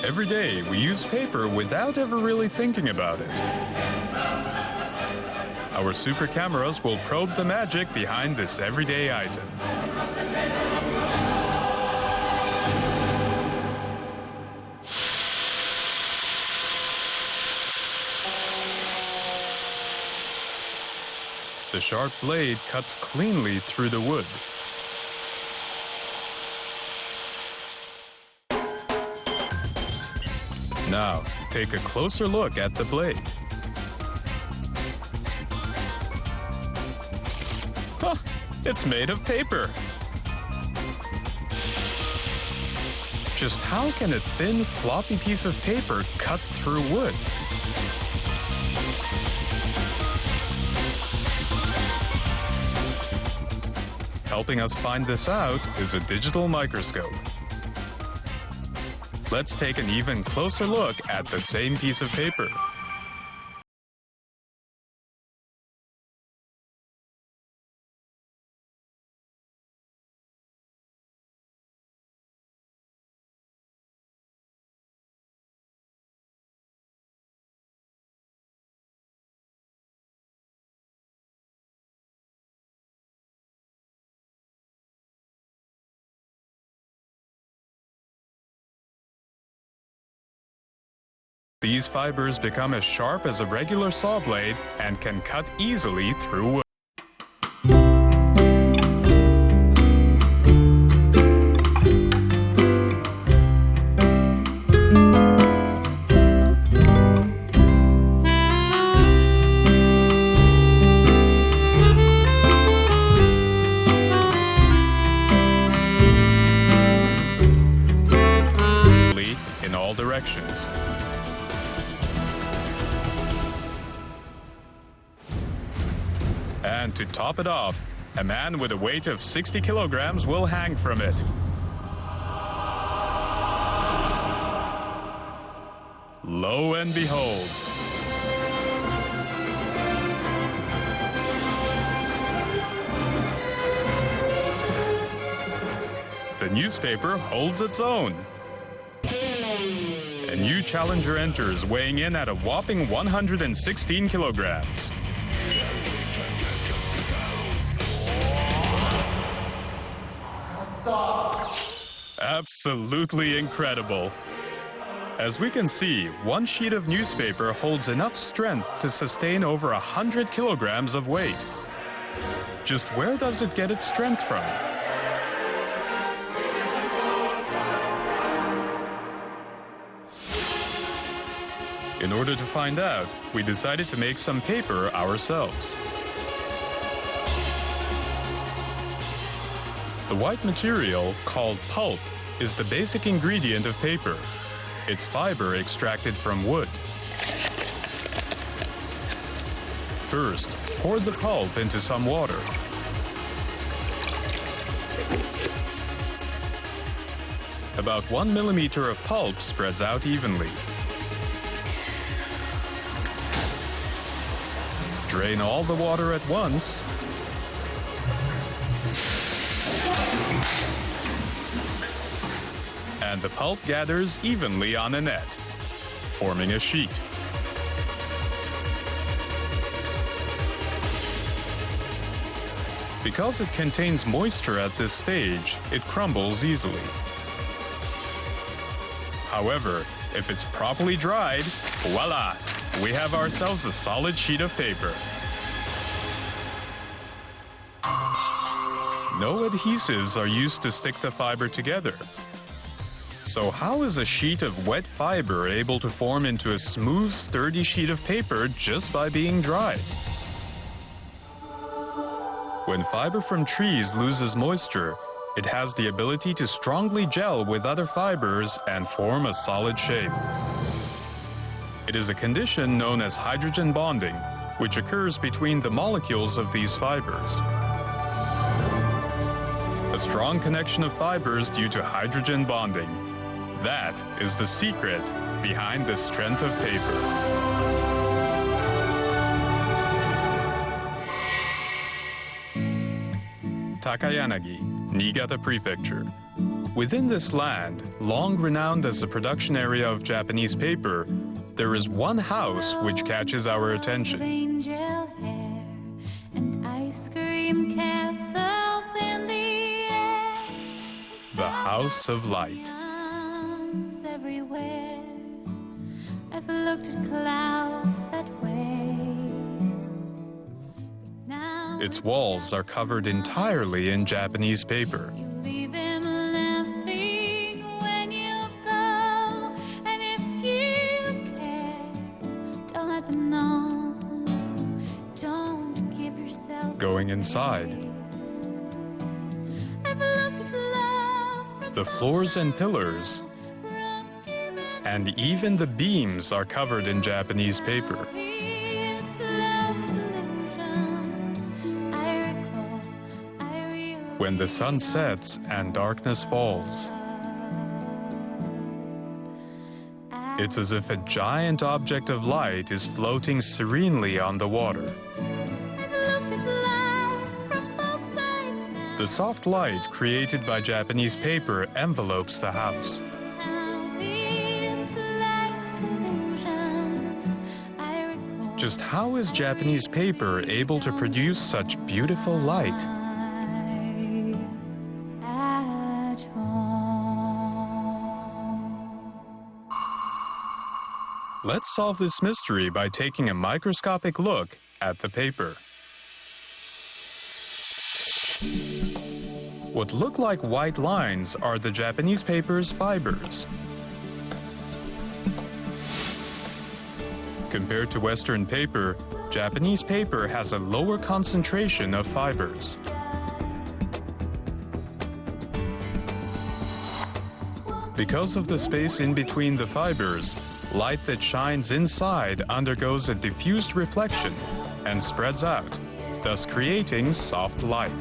Every day, we use paper without ever really thinking about it. Our super cameras will probe the magic behind this everyday item. The sharp blade cuts cleanly through the wood. Now, take a closer look at the blade. Huh, it's made of paper. Just how can a thin, floppy piece of paper cut through wood? Helping us find this out is a digital microscope. Let's take an even closer look at the same piece of paper. These fibers become as sharp as a regular saw blade and can cut easily through wood. In all directions. And to top it off, a man with a weight of 60 kilograms will hang from it. Lo and behold. The newspaper holds its own. A new challenger enters, weighing in at a whopping 116 kilograms. Absolutely incredible. As we can see, one sheet of newspaper holds enough strength to sustain over 100 kilograms of weight. Just where does it get its strength from? In order to find out, we decided to make some paper ourselves. The white material, called pulp, is the basic ingredient of paper. It's fiber extracted from wood. First, pour the pulp into some water. About 1 millimeter of pulp spreads out evenly. Drain all the water at once. And the pulp gathers evenly on a net, forming a sheet. Because it contains moisture at this stage, it crumbles easily. However, if it's properly dried, voila! We have ourselves a solid sheet of paper. No adhesives are used to stick the fiber together. So how is a sheet of wet fiber able to form into a smooth, sturdy sheet of paper just by being dried? When fiber from trees loses moisture, it has the ability to strongly gel with other fibers and form a solid shape. It is a condition known as hydrogen bonding, which occurs between the molecules of these fibers. A strong connection of fibers due to hydrogen bonding. That is the secret behind the strength of paper. Takayanagi, Niigata Prefecture. Within this land, long renowned as the production area of Japanese paper, there is one house which catches our attention. Angel hair and ice cream castles in the air. The House of Light. Everywhere. I've looked at clouds that way. Now Its walls are covered entirely in Japanese paper. you leave him laughing when you go. And if you care, don't let them know. Don't give yourself Going inside, away. I've looked at love from the floors and pillars, from giving and even the beams are covered in Japanese paper. It's love's illusions. I recall, I realize. When the sun sets and darkness falls, it's as if a giant object of light is floating serenely on the water. I've looked at life from both sides now. The soft light created by Japanese paper envelopes the house. Now it's life's illusions. I recall. Just how is Japanese paper able to produce such beautiful light? At home. Let's solve this mystery by taking a microscopic look at the paper. What look like white lines are the Japanese paper's fibers. Compared to Western paper, Japanese paper has a lower concentration of fibers. Because of the space in between the fibers, light that shines inside undergoes a diffused reflection and spreads out, thus creating soft light.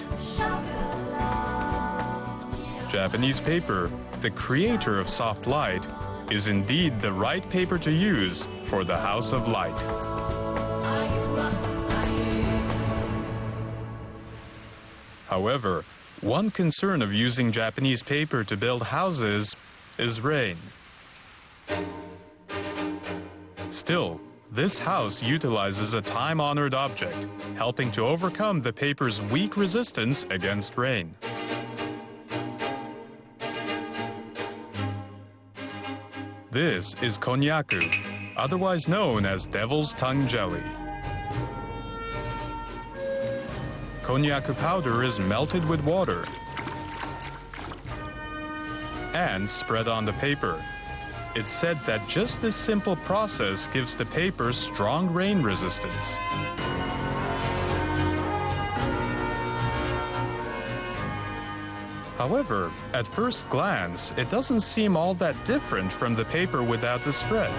Japanese paper, the creator of soft light, is indeed the right paper to use for the House of Light. However, one concern of using Japanese paper to build houses is rain. Still, this house utilizes a time-honored object, helping to overcome the paper's weak resistance against rain. This is konnyaku, otherwise known as devil's tongue jelly. Konnyaku powder is melted with water and spread on the paper. It's said that just this simple process gives the paper strong rain resistance. However, at first glance, it doesn't seem all that different from the paper without the spread.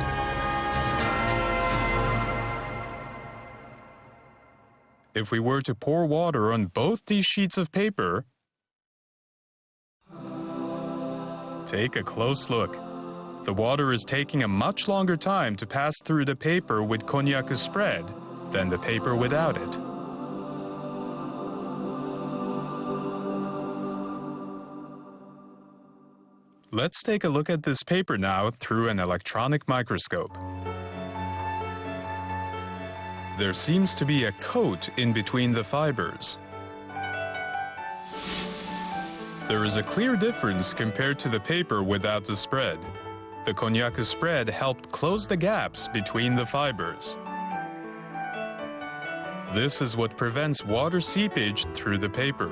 If we were to pour water on both these sheets of paper, take a close look. The water is taking a much longer time to pass through the paper with konnyaku spread than the paper without it. Let's take a look at this paper now through an electronic microscope. There seems to be a coat in between the fibers. There is a clear difference compared to the paper without the spread. The konnyaku spread helped close the gaps between the fibers. This is what prevents water seepage through the paper.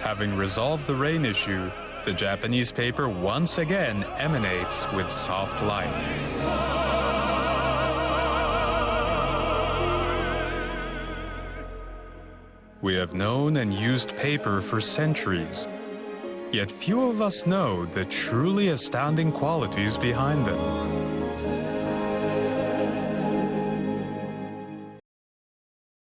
Having resolved the rain issue, the Japanese paper once again emanates with soft light. We have known and used paper for centuries, yet few of us know the truly astounding qualities behind them.